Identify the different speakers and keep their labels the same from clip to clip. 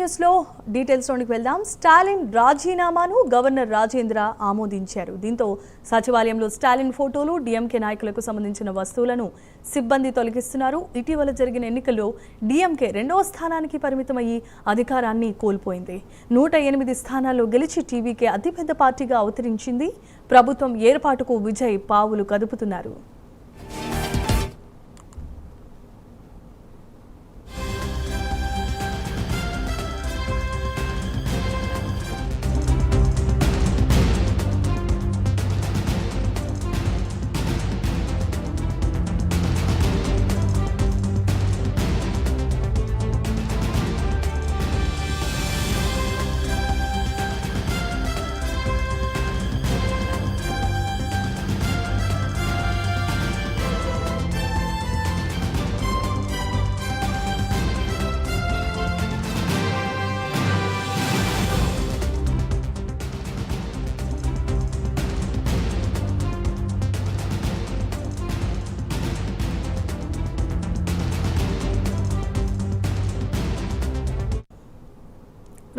Speaker 1: News లో details లోనికి వెళ్దాం. స్టాలిన్ రాజీనామాను గవర్నర్ రాజేంద్ర ఆమోదించారు. దీంతో సచివాలయంలో స్టాలిన్ ఫోటోలు, డీఎంకే నాయకులకు సంబంధించిన వస్తువులను సిబ్బంది తొలగిస్తున్నారు. ఇటీవల జరిగిన ఎన్నికల్లో డీఎంకే 2వ స్థానానికి పరిమితమయ్యి అధికారాన్ని కోల్పోయింది. 108 స్థానాల్లో గెలిచి టీవీకే అతిపెద్ద పార్టీగా అవతరించింది. ప్రభుత్వం ఏర్పాటుకు విజయ్ పావులు కదుపుతున్నారు.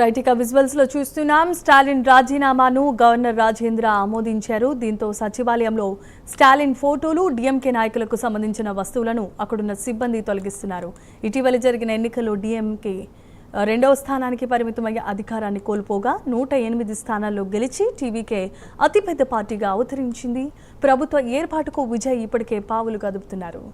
Speaker 1: రైట్, ఇక విజువల్స్ లో చూస్తున్నాం. స్టాలిన్ రాజీనామాను గవర్నర్ రాజేంద్ర ఆమోదించారు. దీంతో సచివాలయంలో స్టాలిన్ ఫోటోలు, డీఎంకే నాయకులకు సంబంధించిన వస్తువులను అక్కడున్న సిబ్బంది తొలగిస్తున్నారు. ఇటీవల జరిగిన ఎన్నికల్లో డీఎంకే 2వ స్థానానికి పరిమితమయ్యే అధికారాన్ని కోల్పోగా 108 స్థానాల్లో గెలిచి టీవీకే అతిపెద్ద పార్టీగా అవతరించింది. ప్రభుత్వ ఏర్పాటుకు విజయ్ ఇప్పటికే పావులు కదుపుతున్నారు.